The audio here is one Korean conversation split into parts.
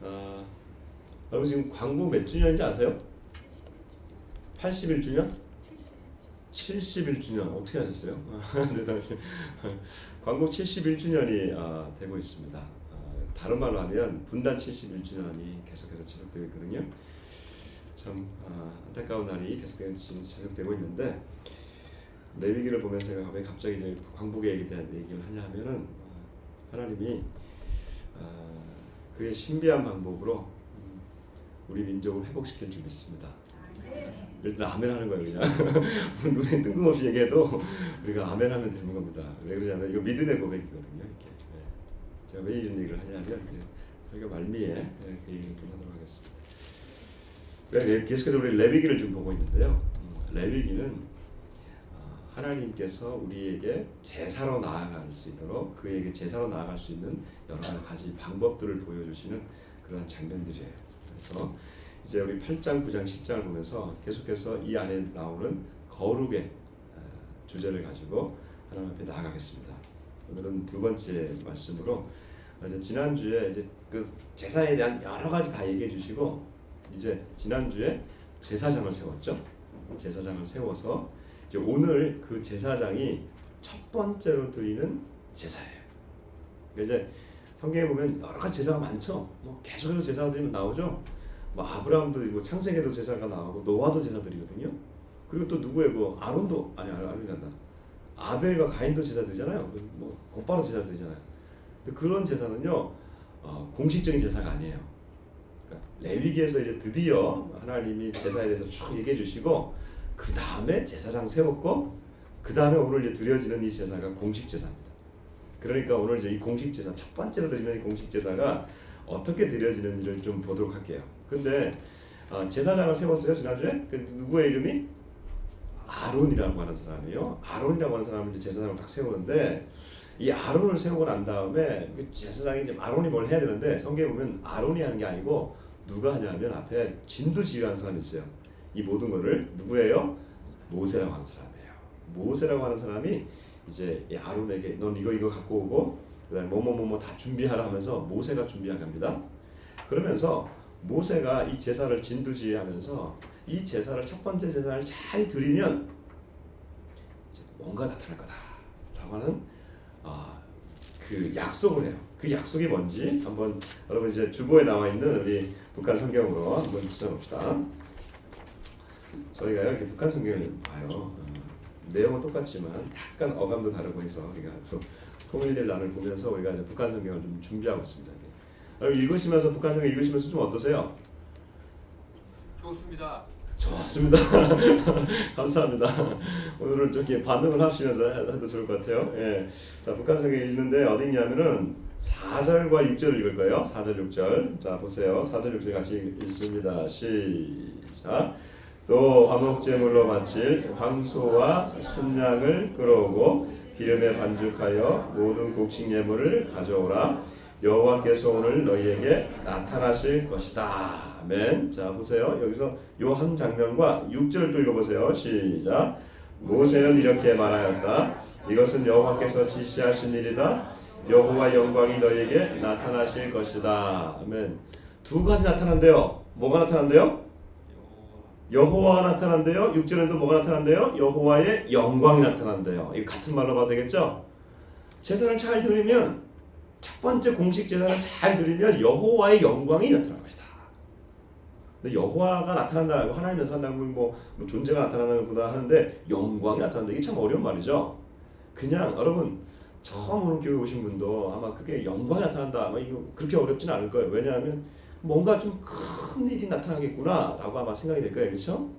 아, 여러분 지금 광복 몇 주년인지 아세요? 81주년? 71주년 어떻게 하셨어요? 네, 당시 광복 71주년이 되고 있습니다. 다른 말로 하면 분단 71주년이 계속해서 지속되고 있거든요. 참 안타까운 날이 계속되고 지속되고 있는데 레위기를 보면서 왜 갑자기 이제 광복의 얘기에 대한 얘기를 하냐면은 하나님이 그의 신비한 방법으로 우리 민족을 회복시킬 줄 믿습니다. 일단 아멘 하는 거예요. 그냥 눈에 뜬금없이 얘기해도 우리가 아멘 하면 되는 겁니다. 왜 그러냐면 이거 믿음의 고백이거든요. 이렇게. 제가 왜 이런 얘기를 하냐면 이제 설교 말미에 그 얘기를 좀 하도록 하겠습니다. 계속해서 우리 레위기를 좀 보고 있는데요. 레위기는 하나님께서 우리에게 제사로 나아갈 수 있도록 그에게 제사로 나아갈 수 있는 여러 가지 방법들을 보여주시는 그런 장면들이에요. 그래서 이제 우리 8장, 9장, 10장을 보면서 계속해서 이 안에 나오는 거룩의 주제를 가지고 하나님 앞에 나아가겠습니다. 오늘은 두 번째 말씀으로 이제 지난주에 이제 그 제사에 대한 여러 가지 다 얘기해 주시고 이제 지난주에 제사장을 세웠죠. 제사장을 세워서 이제 오늘 그 제사장이 첫 번째로 드리는 제사예요. 그러니까 이제 성경에 보면 여러 가지 제사가 많죠. 뭐 계속해서 제사가 드리면 나오죠. 뭐 아브라함도 뭐 창세기도 제사가 나오고 노아도 제사 드리거든요. 그리고 또 누구예요? 아론이 난다. 아벨과 가인도 제사 드리잖아요. 뭐 곧바로 제사 드리잖아요. 근데 그런 제사는요 공식적인 제사가 아니에요. 그러니까 레위기에서 이제 드디어 하나님이 제사에 대해서 쭉 얘기해 주시고 그 다음에 제사장 세웠고 그 다음에 오늘 이제 드려지는 이 제사가 공식 제사입니다. 그러니까 오늘 이제 이 공식 제사 첫 번째로 드리는 이 공식 제사가 어떻게 드려지는지를 좀 보도록 할게요. 근데 제사장을 세웠어요 지난주에. 그 누구의 이름이 아론이라고 하는 사람이에요. 아론이라고 하는 사람을 이제 제사장을 딱 세우는데 이 아론을 세우고 난 다음에 제사장이 이제 아론이 뭘 해야 되는데 성경에 보면 아론이 하는 게 아니고 누가 하냐면 앞에 진두지휘하는 사람이 있어요. 이 모든 거를 누구예요? 모세라고 하는 사람이에요. 모세라고 하는 사람이 이제 이 아론에게 넌 이거 갖고 오고 그다음에 뭐뭐뭐뭐 다 준비하라 하면서 모세가 준비하게 합니다. 그러면서 모세가 이 제사를 진두지휘하면서 이 제사를 첫 번째 제사를 잘 드리면 뭔가 나타날 거다라고 하는 그 약속을 해요. 그 약속이 뭔지 한번 여러분 이제 주보에 나와 있는 우리 북한 성경으로 한번 찾아봅시다. 저희가 이렇게 북한 성경을 봐요. 내용은 똑같지만 약간 어감도 다르고 해서 우리가 좀 통일될 날을 보면서 우리가 이제 북한 성경을 좀 준비하고 있습니다. 읽으시면서 북한 성경 읽으시면서 좀 어떠세요? 좋습니다. 좋습니다. 감사합니다. 오늘은 좀 이렇게 반응을 하시면서 해도 좋을 것 같아요. 예. 자, 북한 성경 읽는데 어디 있냐면은 4절과 6절을 읽을 거예요. 4절, 6절. 자, 보세요. 4절, 6절 같이 읽습니다. 시작. 또 화목제물로 바칠 황소와 순양을 끌어오고 기름에 반죽하여 모든 곡식 예물을 가져오라. 여호와께서 오늘 너희에게 나타나실 것이다. 아멘. 자, 보세요. 여기서 요 한 장면과 6절 또 읽어보세요. 시작. 모세는 이렇게 말하였다. 이것은 여호와께서 지시하신 일이다. 여호와 영광이 너희에게 나타나실 것이다. 아멘. 두 가지 나타난대요. 뭐가 나타난대요? 여호와가 나타난대요. 6절에는 또 뭐가 나타난대요? 여호와의 영광이 나타난대요. 이거 같은 말로 봐도 되겠죠? 제사를 잘 드리면 첫 번째 공식 제사를 잘 드리면 여호와의 영광이 나타날 것이다. 근데 여호와가 나타난다고 하나님이 나타난다고 뭐 존재가 나타나는 것보다 하는데 영광이 나타난다. 이게 참 어려운 말이죠. 그냥 여러분 처음 오는 교회 오신 분도 아마 그게 영광이 나타난다. 아마 이거 그렇게 어렵지는 않을 거예요. 왜냐하면 뭔가 좀 큰 일이 나타나겠구나 라고 아마 생각이 될 거예요. 그렇죠?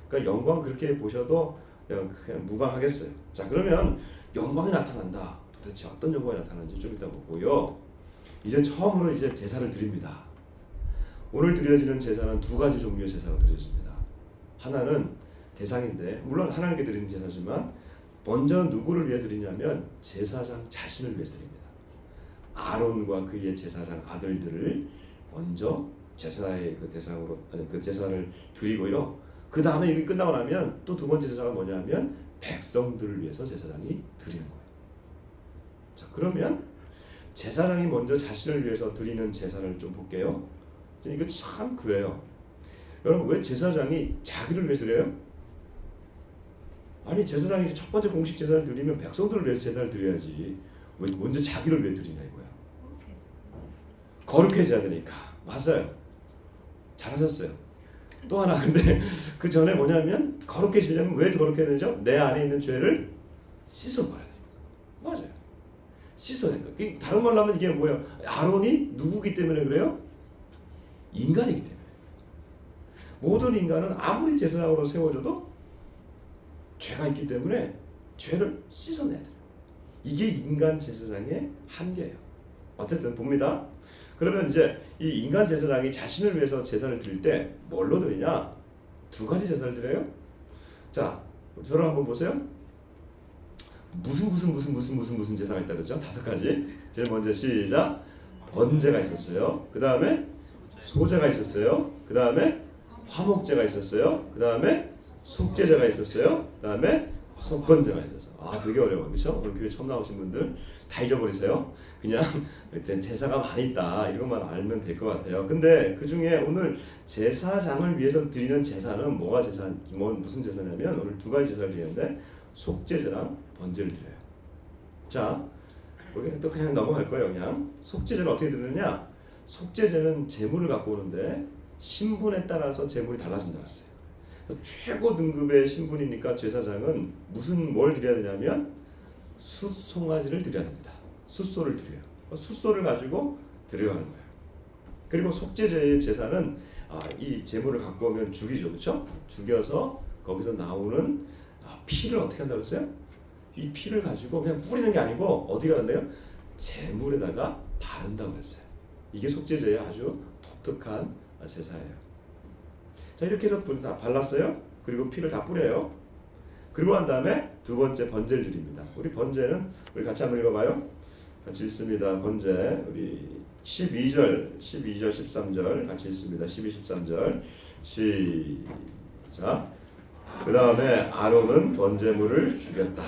그러니까 영광 그렇게 보셔도 그냥 무방하겠어요. 자, 그러면 영광이 나타난다. 도대체 어떤 영광이 나타나는지 좀 이따 보고요. 이제 처음으로 이제 제사를 드립니다. 오늘 드려지는 제사는 두 가지 종류의 제사가 드려집니다. 하나는 대상인데 물론 하나님께 드리는 제사지만 먼저 누구를 위해 드리냐면 제사장 자신을 위해 드립니다. 아론과 그의 제사장 아들들을 먼저 제사의 그 대상으로 그 제사를 드리고요. 그 다음에 이게 끝나고 나면 또 두 번째 제사가 뭐냐면 백성들을 위해서 제사장이 드리는 거예요. 자, 그러면 제사장이 먼저 자신을 위해서 드리는 제사를 좀 볼게요. 이거 참 그래요. 여러분 왜 제사장이 자기를 위해서 그래요? 아니 제사장이 첫 번째 공식 제사를 드리면 백성들을 위해서 제사를 드려야지. 왜 먼저 자기를 위해 드리냐 이거야. 거룩해져야 되니까. 맞아요. 잘하셨어요. 또 하나 근데 그 전에 뭐냐면 거룩해지려면 왜 거룩해야 되죠? 내 안에 있는 죄를 씻어버려야 돼요. 맞아요. 씻어야 돼요. 다른 말로 하면 이게 뭐예요? 아론이 누구기 때문에 그래요? 인간이기 때문에. 모든 인간은 아무리 제사장으로 세워져도 죄가 있기 때문에 죄를 씻어내야 돼요. 이게 인간 제사장의 한계예요. 어쨌든 봅니다. 그러면 이제 이 인간 제사장이 자신을 위해서 제사를 드릴 때 뭘로 드리냐? 두 가지 제사를 드려요. 자, 저를 한번 보세요. 무슨 제사가 있다 그러죠? 5가지. 제일 먼저 시작. 번제가 있었어요. 그 다음에 소제가 있었어요. 그 다음에 화목제가 있었어요. 그 다음에 속죄제가 있었어요. 그 다음에 속건제가 있었어요. 아, 되게 어려워. 그렇죠? 오늘 교회 처음 나오신 분들 다 잊어버리세요. 그냥 제사가 많이 있다 이것만 알면 될 것 같아요. 근데 그 중에 오늘 제사장을 위해서 드리는 제사는 무슨 제사냐면 오늘 2가지 제사를 드리는데 속죄제랑 번제를 드려요. 자, 여기 또 그냥 넘어갈 거예요. 그냥 속죄제는 어떻게 드리느냐? 속죄제는 제물을 갖고 오는데 신분에 따라서 제물이 달라진다 그랬어요. 최고 등급의 신분이니까 제사장은 뭘 드려야 되냐면 숫송아지를 드려야 됩니다. 숫소를 드려요. 숫소를 가지고 드려가는 거예요. 그리고 속죄제의 제사는 이 제물을 갖고 오면 죽이죠, 그렇죠? 죽여서 거기서 나오는 피를 어떻게 한다고 했어요? 이 피를 가지고 그냥 뿌리는 게 아니고 어디가 간대요? 제물에다가 바른다고 했어요. 이게 속죄제의 아주 독특한 제사예요. 자, 이렇게 해서 불 다 발랐어요. 그리고 피를 다 뿌려요. 그리고 한 다음에 2번째 번제를 드립니다. 우리 번제는 우리 같이 한번 읽어봐요. 같이 읽습니다. 번제 우리 12절, 13절 같이 읽습니다. 12, 13절 시작. 그 다음에 아론은 번제물을 죽였다.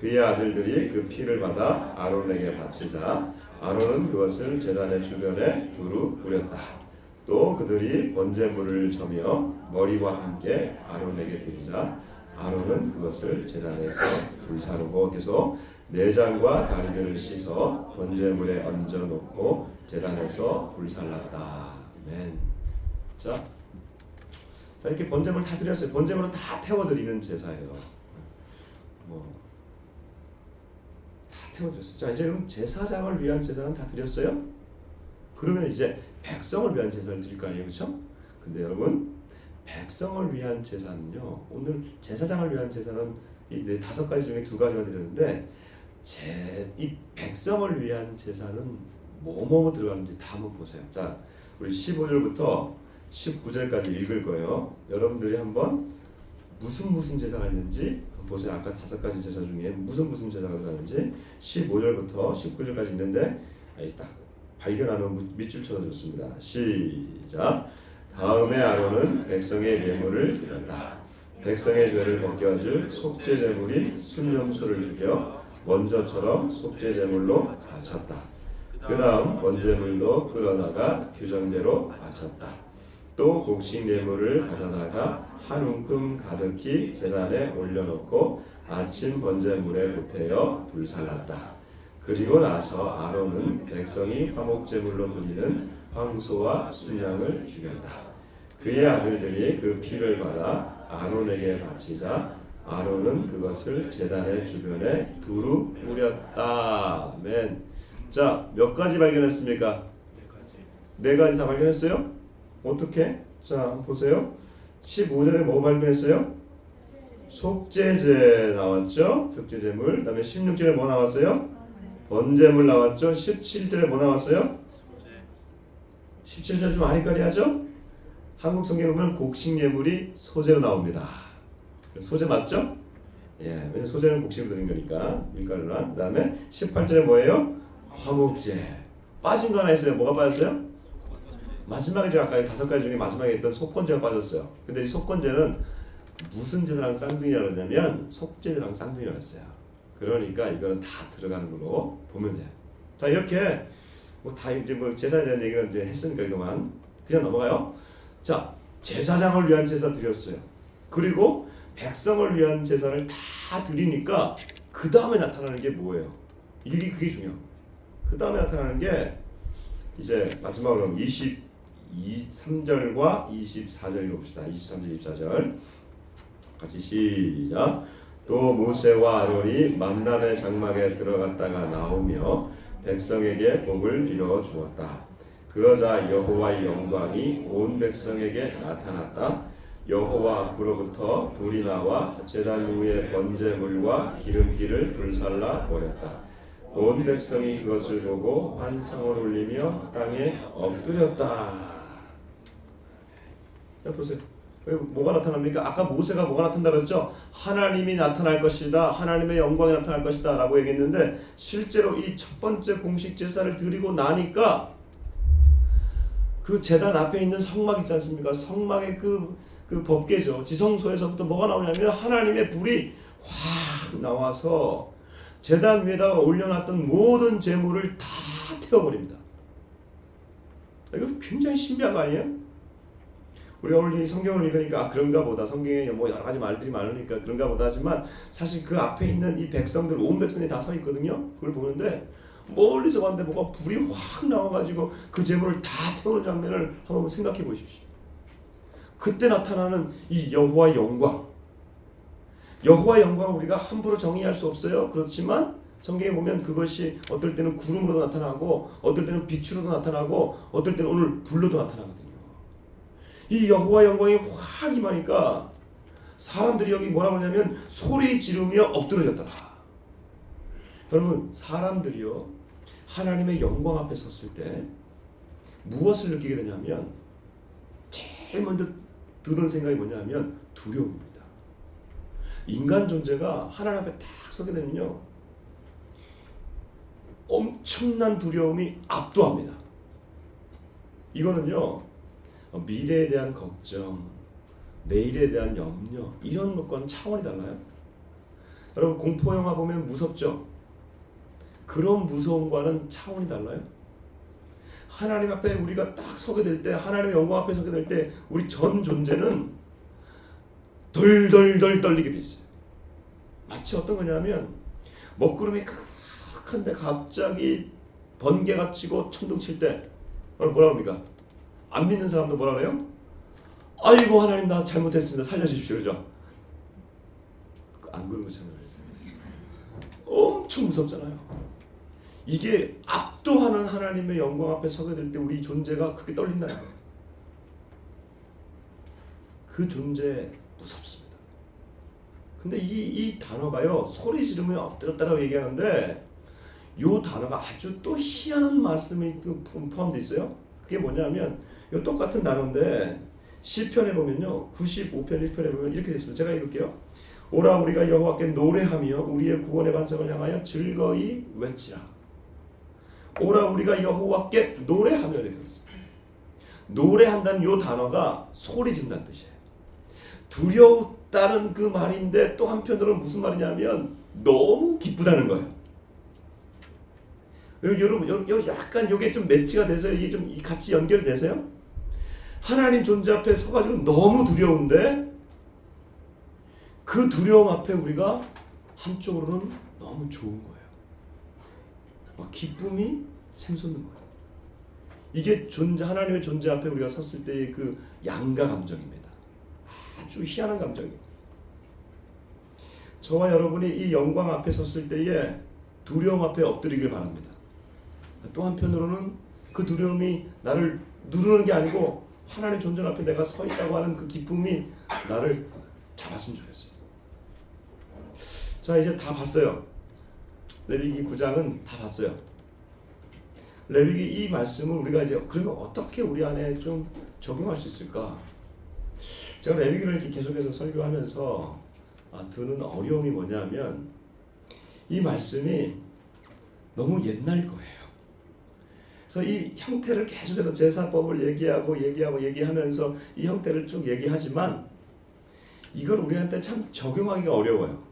그의 아들들이 그 피를 받아 아론에게 바치자 아론은 그것을 제단의 주변에 두루 뿌렸다. 또 그들이 번제물을 저며 머리와 함께 아론에게 드리자 아론은 그것을 제단에서 불사르고 계속 내장과 다리를 씻어 번제물에 얹어놓고 제단에서 불살랐다. 아멘. 자, 이렇게 번제물 다 드렸어요. 번제물은 다 태워드리는 제사예요. 다 태워드렸어요. 자, 이제 그럼 제사장을 위한 제사는 다 드렸어요? 그러면 이제 백성을 위한 제사를 드릴 거 아니에요, 그렇죠? 근데 여러분, 백성을 위한 제사는요. 오늘 제사장을 위한 제사는 이 5가지 중에 2가지가 드렸는데 이 백성을 위한 제사는 뭐뭐 들어가는지 다 한번 보세요. 자, 우리 15절부터 19절까지 읽을 거예요. 여러분들이 한번 무슨 제사가 있는지 보세요. 아까 5가지 제사 중에 무슨 제사가 들어가는지 15절부터 19절까지 있는데 딱 발견하면 밑줄 쳐줬습니다. 시작. 다음에 아론은 백성의 예물을 드렸다. 백성의 죄를 벗겨줄 속죄제물인 순염소를 죽여 먼저처럼 속죄제물로 바쳤다. 그 다음 번제물도 끌어다가 규정대로 바쳤다. 또 곡식 예물을 가져다가 한 움큼 가득히 제단에 올려놓고 아침 번제물에 보태어 불살랐다. 그리고 나서 아론은 백성이 화목제물로 드리는 황소와 순양을 죽였다. 그의 아들들이 그 피를 받아 아론에게 바치자 아론은 그것을 제단의 주변에 두루 뿌렸다. 아멘. 자, 몇 가지 발견했습니까? 4가지 다 발견했어요? 어떻게? 자, 한번 보세요. 15절에 뭐 발견했어요? 속죄제 나왔죠? 속죄제물. 그 다음에 16절에 뭐 나왔어요? 번제물 나왔죠? 17절에 뭐 나왔어요? 17절 좀 아리까리하죠? 한국 성경에 보면 곡식 예물이 소제로 나옵니다. 소제 맞죠? 예, 왜냐면 소제는 곡식으로 드린 거니까 밀가루랑. 그 다음에 18절에 뭐예요? 화목제. 빠진 거 하나 있어요. 뭐가 빠졌어요? 마지막에 제가 아까 5가지 중에 마지막에 했던 속건제가 빠졌어요. 근데 이 속건제는 무슨 제사랑 쌍둥이라고 하냐면 속죄제랑 쌍둥이라고 했어요. 그러니까 이거는 다 들어가는 걸로 보면 돼요. 자, 이렇게 다 이제 제사에 대한 얘기는 이제 했으니까 그동안 그냥 넘어가요. 자, 제사장을 위한 제사 드렸어요. 그리고 백성을 위한 제사를 다 드리니까 그 다음에 나타나는 게 뭐예요? 그게 중요해요. 그 다음에 나타나는 게 이제 마지막으로 23절과 24절 읽어봅시다. 23절, 24절 같이 시작. 또 모세와 아론이 만난의 장막에 들어갔다가 나오며 백성에게 복을 이루어 주었다. 그러자 여호와의 영광이 온 백성에게 나타났다. 여호와 앞으로부터 불이 나와 제단 위에 번제물과 기름기를 불살라 버렸다. 온 백성이 그것을 보고 환상을 울리며 땅에 엎드렸다. 자, 보세요. 뭐가 나타납니까? 아까 모세가 뭐가 나타난다 그랬죠? 하나님이 나타날 것이다. 하나님의 영광이 나타날 것이다 라고 얘기했는데 실제로 이 첫 번째 공식 제사를 드리고 나니까 그 제단 앞에 있는 성막 있지 않습니까? 성막의 그 법궤죠. 지성소에서부터 뭐가 나오냐면 하나님의 불이 확 나와서 제단 위에다가 올려놨던 모든 제물을 다 태워버립니다. 이거 굉장히 신비한 거 아니에요? 우리가 오늘 이 성경을 읽으니까 그런가 보다, 성경에 뭐 여러 가지 말들이 많으니까 그런가 보다 하지만 사실 그 앞에 있는 이 백성들, 온 백성이 다 서 있거든요. 그걸 보는데 멀리서 봤는데 뭐가 불이 확 나와가지고 그 제물을 다 태우는 장면을 한번 생각해 보십시오. 그때 나타나는 이 여호와의 영광, 여호와의 영광을 우리가 함부로 정의할 수 없어요. 그렇지만 성경에 보면 그것이 어떨 때는 구름으로도 나타나고 어떨 때는 빛으로도 나타나고 어떨 때는 오늘 불로도 나타나거든요. 이 여호와의 영광이 확 임하니까 사람들이 여기 뭐라고 하냐면 소리 지르며 엎드려졌더라. 여러분, 사람들이요 하나님의 영광 앞에 섰을 때 무엇을 느끼게 되냐면 제일 먼저 드는 생각이 뭐냐면 두려움입니다. 인간 존재가 하나님 앞에 딱 서게 되면요 엄청난 두려움이 압도합니다. 이거는요 미래에 대한 걱정, 내일에 대한 염려 이런 것과는 차원이 달라요. 여러분, 공포영화 보면 무섭죠? 그런 무서움과는 차원이 달라요. 하나님 앞에 우리가 딱 서게 될 때, 하나님의 영광 앞에 서게 될 때 우리 전 존재는 덜덜덜 떨리게 돼 있어요. 마치 어떤 거냐면 먹구름이 큰데 갑자기 번개가 치고 천둥 칠 때 뭐라 합니까? 안 믿는 사람도 뭐라 그래요? 아이고 하나님 나 잘못했습니다. 살려주십시오. 그죠? 안 그런 것처럼 엄청 무섭잖아요. 이게 압도하는 하나님의 영광 앞에 서게 될 때 우리 존재가 그렇게 떨린다는 거예요. 그 존재 무섭습니다. 근데 이 단어가요 소리 지르며 엎드렸다라고 얘기하는데 이 단어가 아주 또 희한한 말씀이 또 포함되어 있어요. 그게 뭐냐면 이 똑같은 단어인데 시편에 보면요 95편 1편에 보면 이렇게 되어 있습니다. 제가 읽을게요. 오라 우리가 여호와께 노래하며 우리의 구원의 반석을 향하여 즐거이 외치라. 오라 우리가 여호와께 노래하며 이렇게 했습니다. 노래한다는 이 단어가 소리 지른다는 뜻이에요. 두려웠다는 그 말인데 또 한편으로는 무슨 말이냐면 너무 기쁘다는 거예요. 여러분 약간 이게 좀 매치가 돼서 이게 좀 같이 연결이 되세요? 하나님 존재 앞에 서가지고 너무 두려운데 그 두려움 앞에 우리가 한쪽으로는 너무 좋은 거예요. 막 기쁨이 샘솟는 거예요. 이게 하나님의 존재 앞에 우리가 섰을 때의 그 양가 감정입니다. 아주 희한한 감정이에요. 저와 여러분이 이 영광 앞에 섰을 때에 두려움 앞에 엎드리길 바랍니다. 또 한편으로는 그 두려움이 나를 누르는 게 아니고 하나님 존재 앞에 내가 서 있다고 하는 그 기쁨이 나를 잡았으면 좋겠어요. 자, 이제 다 봤어요. 레위기 9장은 다 봤어요. 레위기 이 말씀을 우리가 이제 그러면 어떻게 우리 안에 좀 적용할 수 있을까? 제가 레위기를 이렇게 계속해서 설교하면서 드는 어려움이 뭐냐면 이 말씀이 너무 옛날 거예요. 그래서 이 형태를 계속해서 제사법을 얘기하면서 이 형태를 쭉 얘기하지만 이걸 우리한테 참 적용하기가 어려워요.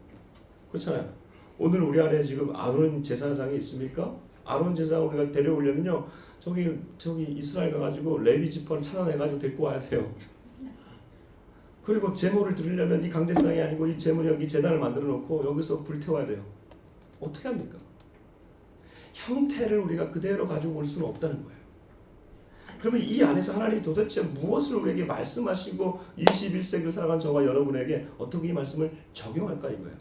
그렇잖아요. 오늘 우리 안에 지금 아론 제사장이 있습니까? 아론 제사장 우리가 데려오려면요, 저기 이스라엘 가가지고 레위 지파를 찾아내가지고 데리고 와야 돼요. 그리고 제물을 드리려면 이 강대상이 아니고 이 제물 여기 제단을 만들어 놓고 여기서 불태워야 돼요. 어떻게 합니까? 형태를 우리가 그대로 가지고 올 수는 없다는 거예요. 그러면 이 안에서 하나님이 도대체 무엇을 우리에게 말씀하시고 21세기를 살아간 저와 여러분에게 어떻게 이 말씀을 적용할까 이거예요.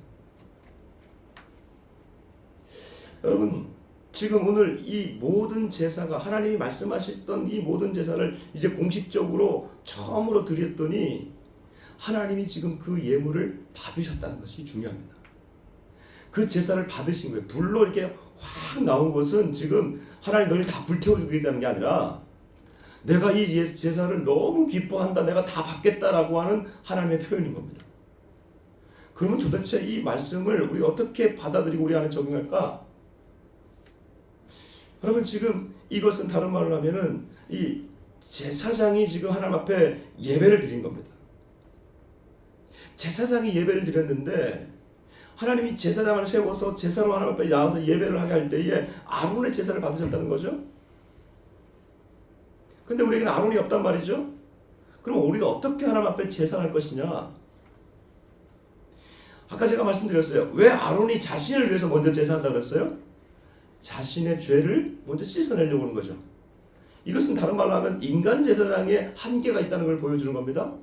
여러분, 지금 오늘 이 모든 제사가 하나님이 말씀하셨던 이 모든 제사를 이제 공식적으로 처음으로 드렸더니 하나님이 지금 그 예물을 받으셨다는 것이 중요합니다. 그 제사를 받으신 거예요. 불로 이렇게 확 나온 것은 지금 하나님 너희를 다 불태워주겠다는 게 아니라 내가 이 제사를 너무 기뻐한다, 내가 다 받겠다라고 하는 하나님의 표현인 겁니다. 그러면 도대체 이 말씀을 우리가 어떻게 받아들이고 우리 안에 적용할까? 여러분, 지금 이것은 다른 말로 하면은 이 제사장이 지금 하나님 앞에 예배를 드린 겁니다. 제사장이 예배를 드렸는데 하나님이 제사장을 세워서 제사로 하나님 앞에 나와서 예배를 하게 할 때에 아론의 제사를 받으셨다는 거죠. 근데 우리에게는 아론이 없단 말이죠. 그럼 우리가 어떻게 하나님 앞에 제사를 할 것이냐? 아까 제가 말씀드렸어요. 왜 아론이 자신을 위해서 먼저 제사한다고 그랬어요? 자신의 죄를 먼저 씻어내려고 하는 거죠. 이것은 다른 말로 하면 인간 제사장의 한계가 있다는 걸 보여주는 겁니다.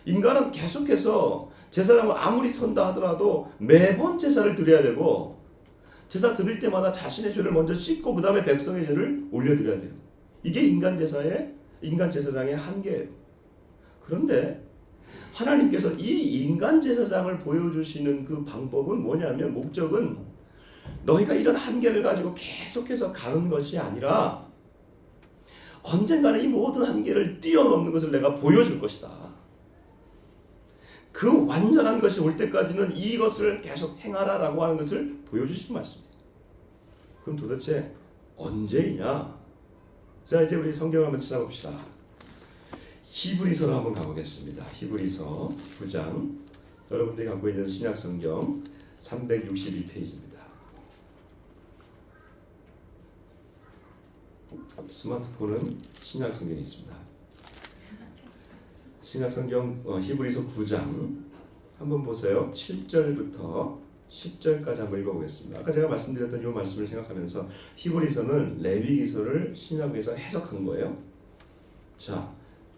인간은 계속해서 제사장을 아무리 선다 하더라도 매번 제사를 드려야 되고 제사 드릴 때마다 자신의 죄를 먼저 씻고 그 다음에 백성의 죄를 올려드려야 돼요. 이게 인간 제사장의 한계예요. 그런데 하나님께서 이 인간 제사장을 보여주시는 그 방법은 뭐냐면, 목적은 너희가 이런 한계를 가지고 계속해서 가는 것이 아니라 언젠가는 이 모든 한계를 뛰어넘는 것을 내가 보여줄 것이다. 그 완전한 것이 올 때까지는 이것을 계속 행하라라고 하는 것을 보여주신 말씀입니다. 그럼 도대체 언제이냐? 자, 이제 우리 성경을 한번 찾아봅시다. 히브리서로 한번 가보겠습니다. 히브리서 9장, 여러분들이 갖고 있는 신약성경 362페이지입니다. 스마트폰은 신약성경이 있습니다. 신약성경 히브리서 9장 한번 보세요. 7절부터 10절까지 한번 읽어보겠습니다. 아까 제가 말씀드렸던 이 말씀을 생각하면서 히브리서는 레위기서를 신약에서 해석한 거예요. 자,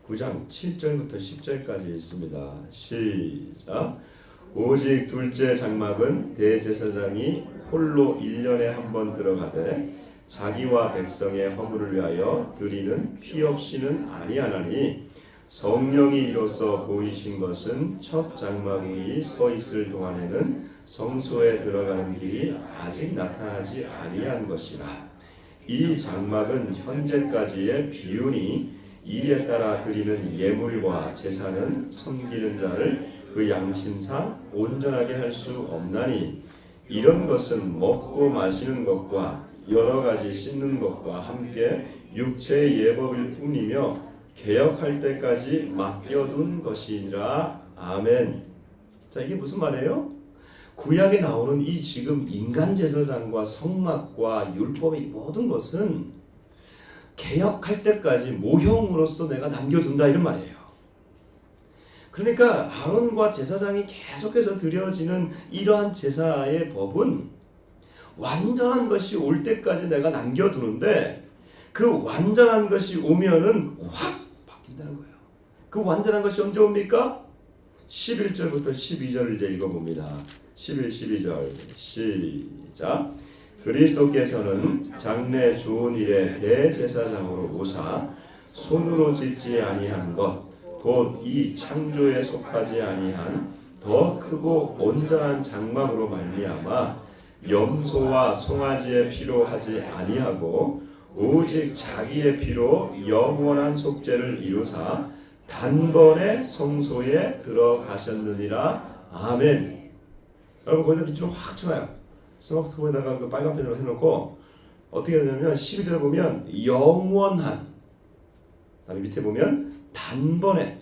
9장 7절부터 10절까지 있습니다. 시작. 오직 둘째 장막은 대제사장이 홀로 1년에 한 번 들어가되 자기와 백성의 허물을 위하여 드리는 피 없이는 아니하나니, 성령이 이로써 보이신 것은 첫 장막 위에 서 있을 동안에는 성소에 들어가는 길이 아직 나타나지 아니한 것이라. 이 장막은 현재까지의 비유니 이에 따라 드리는 예물과 제사는 섬기는 자를 그 양심상 온전하게 할 수 없나니, 이런 것은 먹고 마시는 것과 여러 가지 씻는 것과 함께 육체의 예법일 뿐이며 개혁할 때까지 맡겨둔 것이니라. 아멘. 자, 이게 무슨 말이에요? 구약에 나오는 이 지금 인간 제사장과 성막과 율법의 모든 것은 개혁할 때까지 모형으로서 내가 남겨둔다, 이런 말이에요. 그러니까 아론과 제사장이 계속해서 드려지는 이러한 제사의 법은 완전한 것이 올 때까지 내가 남겨두는데, 그 완전한 것이 오면은 확 바뀐다는 거예요. 그 완전한 것이 언제 옵니까? 11절부터 12절을 이제 읽어봅니다. 11, 12절 시작. 그리스도께서는 장래 좋은 일에 대제사장으로 오사 손으로 짓지 아니한 것 곧 이 창조에 속하지 아니한 더 크고 온전한 장막으로 말미암아 염소와 송아지의 피로 하지 아니하고 오직 자기의 피로 영원한 속죄를 이루사 단번에 성소에 들어가셨느니라. 아멘. 여러분, 거기다 밑으로 확 쳐놔요. 스마트폰에다가 그 빨간 펜으로 해놓고 어떻게 되냐면 12절에 보면 영원한, 다음에 밑에 보면 단번에.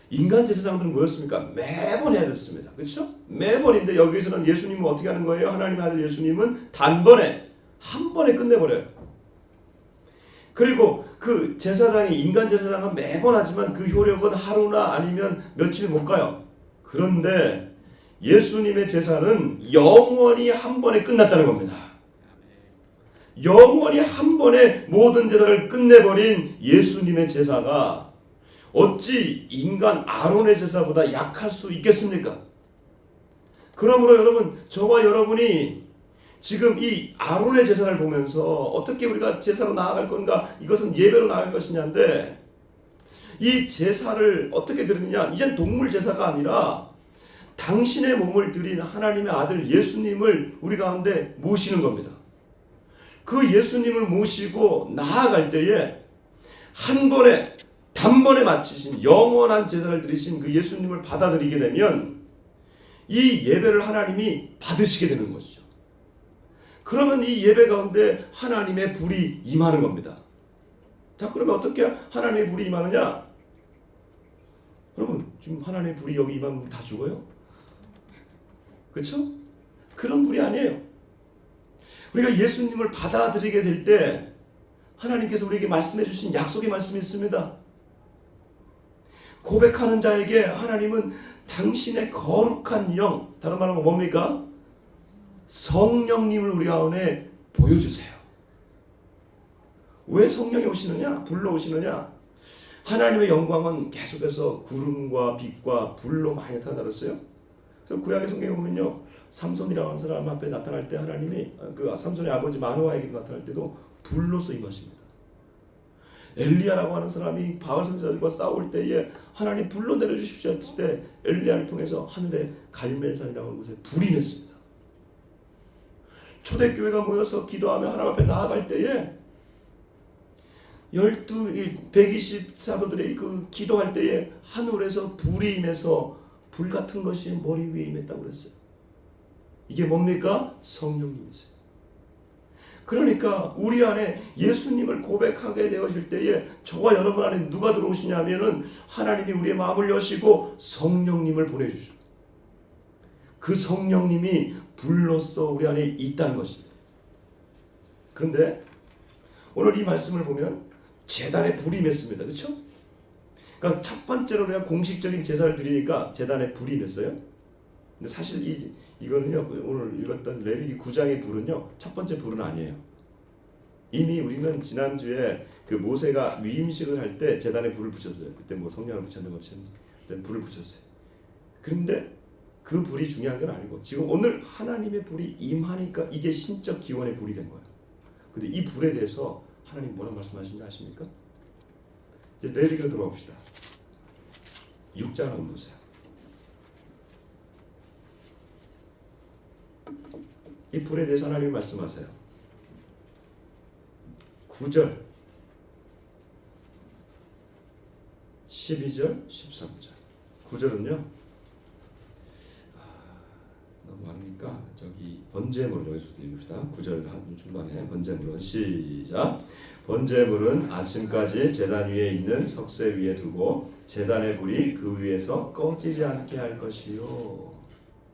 인간 제사장들은 뭐였습니까? 매번 해야 됐습니다. 그렇죠? 매번인데 여기서는 예수님은 어떻게 하는 거예요? 하나님의 아들 예수님은 단번에 한 번에 끝내버려요. 그리고 그 제사장이 인간 제사장은 매번 하지만 그 효력은 하루나 아니면 며칠 못 가요. 그런데 예수님의 제사는 영원히 한 번에 끝났다는 겁니다. 영원히 한 번에 모든 제사를 끝내버린 예수님의 제사가 어찌 인간 아론의 제사보다 약할 수 있겠습니까? 그러므로 여러분, 저와 여러분이 지금 이 아론의 제사를 보면서 어떻게 우리가 제사로 나아갈 건가, 이것은 예배로 나아갈 것이냐인데, 이 제사를 어떻게 드리느냐, 이젠 동물 제사가 아니라 당신의 몸을 드린 하나님의 아들 예수님을 우리 가운데 모시는 겁니다. 그 예수님을 모시고 나아갈 때에 한 번에 단번에 마치신 영원한 제사를 드리신 그 예수님을 받아들이게 되면 이 예배를 하나님이 받으시게 되는 것이죠. 그러면 이 예배 가운데 하나님의 불이 임하는 겁니다. 자, 그러면 어떻게 하나님의 불이 임하느냐? 여러분, 지금 하나님의 불이 여기 임하면 우리 다 죽어요? 그렇죠? 그런 불이 아니에요. 우리가 예수님을 받아들이게 될 때 하나님께서 우리에게 말씀해 주신 약속의 말씀이 있습니다. 고백하는 자에게 하나님은 당신의 거룩한 영, 다른 말로 뭡니까? 성령님을 우리 가운데 보여주세요. 왜 성령이 오시느냐? 불러 오시느냐? 하나님의 영광은 계속해서 구름과 빛과 불로 많이 나타났어요. 그래서 구약의 성경에 보면요, 삼손이라고 하는 사람 앞에 나타날 때 하나님이, 그 삼손의 아버지 마노아에게 나타날 때도 불로서 임하십니다. 엘리야라고 하는 사람이 바알 선지자들과 싸울 때에 하나님 불로 내려주십시오 했을 때 엘리야를 통해서 하늘에 갈멜산이라고 하는 곳에 불이 냈습니다. 초대교회가 모여서 기도하며 하나님 앞에 나아갈 때에 120 사도들이 그 기도할 때에 하늘에서 불이 임해서 불 같은 것이 머리 위에 임했다고 그랬어요. 이게 뭡니까? 성령님이세요. 그러니까 우리 안에 예수님을 고백하게 되어질 때에 저와 여러분 안에 누가 들어오시냐면은 하나님이 우리의 마음을 여시고 성령님을 보내주죠. 그 성령님이 불로써 우리 안에 있다는 것입니다. 그런데 오늘 이 말씀을 보면 제단에 불이 임했습니다. 그렇죠? 그러니까 첫 번째로 우리가 공식적인 제사를 드리니까 제단에 불이 임했어요. 근데 사실 이거는요, 오늘 읽었던 레위기 9장의 불은요, 첫 번째 불은 아니에요. 이미 우리는 지난주에 그 모세가 위임식을 할 때 제단에 불을 붙였어요. 그때 뭐 성령을 붙였는 것처럼 불을 붙였어요. 그런데 그 불이 중요한 건 아니고 지금 오늘 하나님의 불이 임하니까 이게 신적 기원의 불이 된 거예요. 근데 이 불에 대해서 하나님 뭐라고 말씀하시는지 아십니까? 이제 레위기로 들어가 봅시다. 6장 한번 보세요. 이 불에 대해서 하나님이 말씀하세요. 9절, 12절, 13절. 9절은요, 너무 많으니까 저기 번제물 여기서 읽읍시다. 9절 중반에 번제물은 시작. 번제물은 아침까지 제단 위에 있는 석쇠 위에 두고 제단의 불이 그 위에서 꺼지지 않게 할 것이요.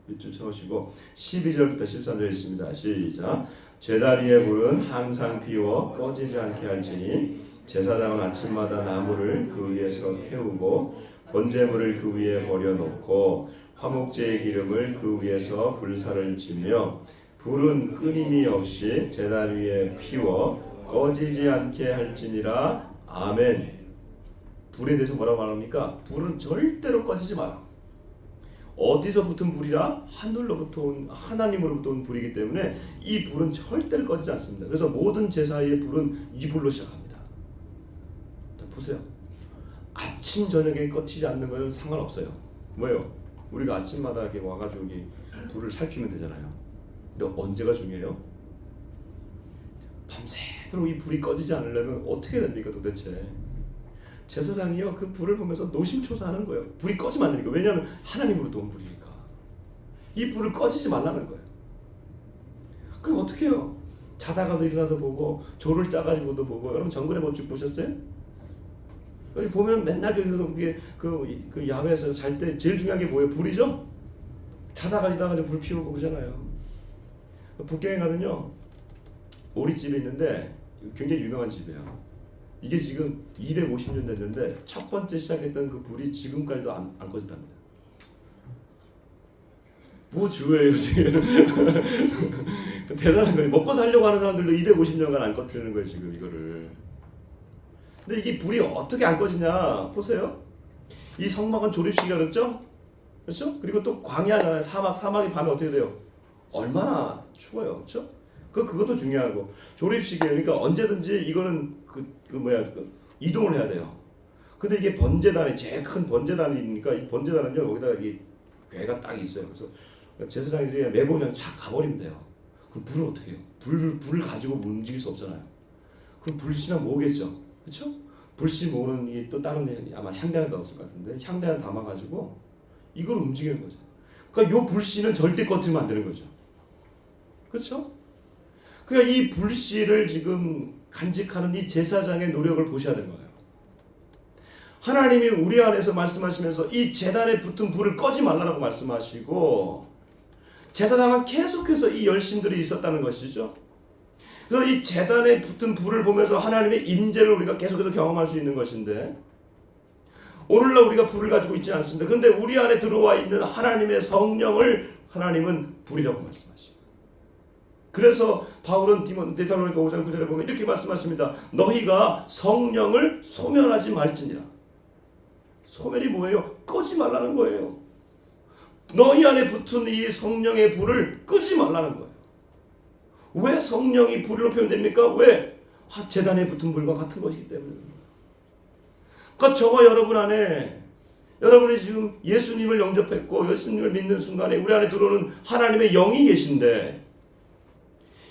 밑줄 쳐오시고 12절부터 13절 있습니다. 시작. 제단 위의 불은 항상 피워 꺼지지 않게 할지니 제사장은 아침마다 나무를 그 위에서 태우고 번제물을 그 위에 버려놓고 화목제의 기름을 그 위에서 불사를 지며 불은 끊임이 없이 제단 위에 피워 꺼지지 않게 할지니라. 아멘. 불에 대해서 뭐라고 말합니까? 불은 절대로 꺼지지 마라. 어디서 붙은 불이라? 하늘로부터 온, 하나님으로부터 온 불이기 때문에 이 불은 절대로 꺼지지 않습니다. 그래서 모든 제사의 불은 이 불로 시작합니다. 자, 보세요. 아침 저녁에 꺼지지 않는 것은 상관없어요. 뭐예요? 우리가 아침마다 이렇게 와가지고 여기 불을 살피면 되잖아요. 근데 언제가 중요해요? 밤새도록 이 불이 꺼지지 않으려면 어떻게 됩니까 도대체? 제사장이요, 그 불을 보면서 노심초사하는 거예요. 불이 꺼지면 안 되니까. 왜냐하면 하나님으로부터 온 불이니까. 이 불을 꺼지지 말라는 거예요. 그럼 어떻게 해요? 자다가도 일어나서 보고 조를 짜가지고도 보고. 여러분 정글의 법칙 보셨어요? 여기 보면 맨날 그래서 그 야외에서 잘 때 제일 중요한 게 뭐예요? 불이죠? 자다가 일어나가지고 불 피우고 그러잖아요. 북경에 가면요, 오리집이 있는데 굉장히 유명한 집이에요. 이게 지금 250년 됐는데 첫 번째 시작했던 그 불이 지금까지도 안 꺼졌답니다. 뭐 주예요 지금. 대단한 거예요. 먹고 살려고 하는 사람들도 250년간 안 꺼뜨리는 거예요 지금 이거를. 근데 이게 불이 어떻게 안 꺼지냐 보세요. 이 성막은 조립식이라 그랬죠? 그렇죠? 그리고 또 광야잖아요. 사막이 밤에 어떻게 돼요? 얼마나 추워요, 그렇죠? 그것도 중요하고 조립식이에요. 그러니까 언제든지 이거는 이동을 해야 돼요. 근데 이게 번제단이 제일 큰 번제단이니까 이 번제단은요 여기다가 이 괴가 딱 있어요. 그래서 제사장들이 매보면 착 가버리면 돼요. 그럼 불을 어떻게 해요? 불을 가지고 움직일 수 없잖아요. 그럼 불씨나 모으겠죠, 그렇죠? 불씨 모으는 게 또 다른 아마 향단에 넣었을 것 같은데 향단에 담아가지고 이걸 움직이는 거죠. 그러니까 요 불씨는 절대 꺼뜨리면 안 되는 거죠, 그렇죠? 그러니까 이 불씨를 지금 간직하는 이 제사장의 노력을 보셔야 되는 거예요. 하나님이 우리 안에서 말씀하시면서 이 제단에 붙은 불을 꺼지 말라고 말씀하시고 제사장은 계속해서 이 열심들이 있었다는 것이죠. 그래서 이 제단에 붙은 불을 보면서 하나님의 임재를 우리가 계속해서 경험할 수 있는 것인데 오늘날 우리가 불을 가지고 있지 않습니다. 그런데 우리 안에 들어와 있는 하나님의 성령을 하나님은 불이라고 말씀하십니다. 그래서 바울은 데살로니가 5장 9절에 보면 이렇게 말씀하십니다. 너희가 성령을 소멸하지 말지니라. 소멸이 뭐예요? 끄지 말라는 거예요. 너희 안에 붙은 이 성령의 불을 끄지 말라는 거예요. 왜 성령이 불로 표현됩니까? 왜? 제단에 붙은 불과 같은 것이기 때문입니다. 그러니까 저와 여러분 안에 여러분이 지금 예수님을 영접했고 예수님을 믿는 순간에 우리 안에 들어오는 하나님의 영이 계신데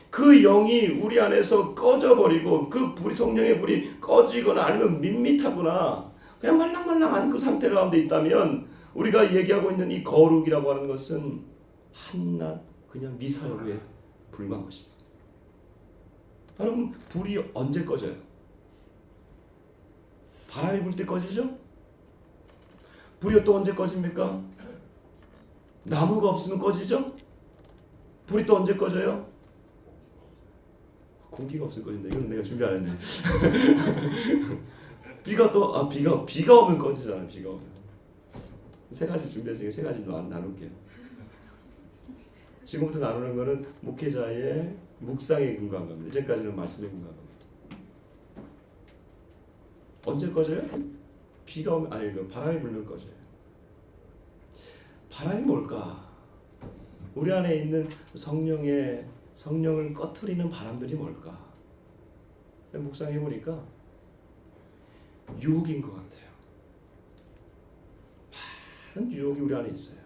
그 영이 우리 안에서 꺼져버리고 그 불이 성령의 불이 꺼지거나 아니면 밋밋하거나 그냥 말랑말랑한 그 상태 가운데 있다면 우리가 얘기하고 있는 이 거룩이라고 하는 것은 한낱 그냥 미사여구에 불과한 것입니다. 여러분 불이 언제 꺼져요? 바람이 불 때 꺼지죠? 불이 또 언제 꺼집니까? 나무가 없으면 꺼지죠? 불이 또 언제 꺼져요? 공기가 없으면 꺼진다. 이건 내가 준비 안 했네. 비가 오면 꺼지잖아요. 비가 오면. 세 가지 준비했으니까 세 가지 나눌게요. 지금부터 나누는 거는 목회자의 묵상에 근거한 겁니다. 이제까지는 말씀에 근거한 겁니다. 언제 꺼져요? 비가 오면 바람이 불면 꺼져요. 바람이 뭘까? 우리 안에 있는 성령을 꺼트리는 바람들이 뭘까? 묵상해 보니까 유혹인 것 같아요. 많은 유혹이 우리 안에 있어요.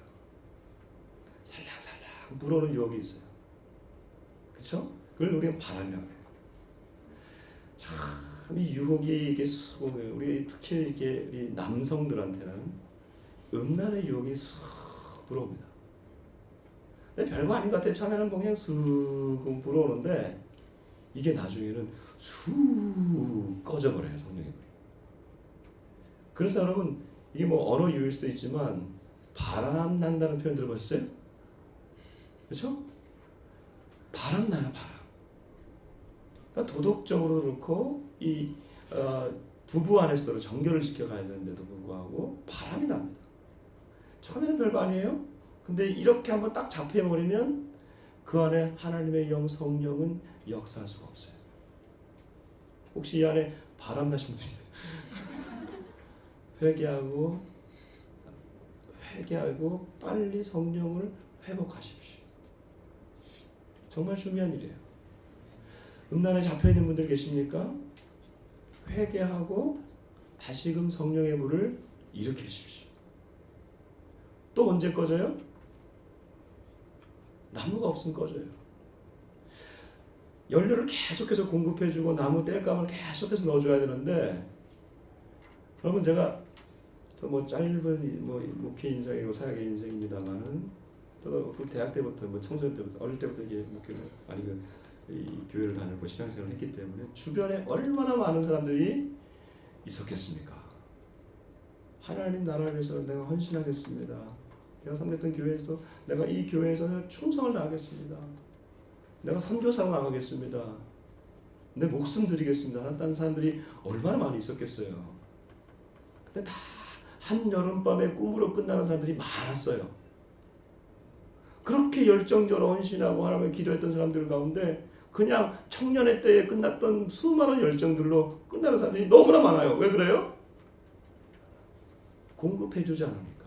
살랑살랑 불어오는 유혹이 있어요. 그렇죠? 그걸 우리가 바람이라고 해요. 참 이 유혹이 이게 우리 특히 이렇게 우리 남성들한테는 음란의 유혹이 쑥 불어옵니다. 근데 별거 아닌 것 같아요. 처음에는 그냥 쑥 불어오는데 이게 나중에는 쑥 꺼져버려요. 성령의 불이. 그래서 여러분 이게 뭐 언어 유일 수도 있지만 바람 난다는 표현 들어보셨어요? 그렇죠? 바람 나요. 바람. 그러니까 도덕적으로 그렇고 이 부부 안에서도 정결을 지켜가야 되는데도 불구하고 바람이 납니다. 처음에는 별거 아니에요. 근데 이렇게 한번 딱 잡혀버리면 그 안에 하나님의 영 성령은 역사할 수가 없어요. 혹시 이 안에 바람 나신 분 있어요? 회개하고 빨리 성령을 회복하십시오. 정말 중요한 일이에요. 음란에 잡혀있는 분들 계십니까? 회개하고 다시금 성령의 불을 일으키십시오. 또 언제 꺼져요? 나무가 없으면 꺼져요. 연료를 계속해서 공급해주고 나무 땔감을 계속해서 넣어줘야 되는데 여러분 제가 또 짧은 목회 인생이고 사역의 인생입니다만은 저도 그 대학 때부터 청소년 때부터 어릴 때부터 이게 목회를 이 교회를 다니고 신앙생활을 했기 때문에 주변에 얼마나 많은 사람들이 있었겠습니까? 하나님 나라를 위해서 내가 헌신하겠습니다. 제가 섬겼던 교회에서 내가 이 교회에서 충성을 다하겠습니다. 내가 선교사로 나가겠습니다. 내 목숨 드리겠습니다. 하는 사람들이 얼마나 많이 있었겠어요. 근데 다 한여름밤의 꿈으로 끝나는 사람들이 많았어요. 그렇게 열정적으로 헌신하고 하나님께 기도했던 사람들 가운데 그냥 청년의 때에 끝났던 수많은 열정들로 끝나는 사람들이 너무나 많아요. 왜 그래요? 공급해주지 않으니까.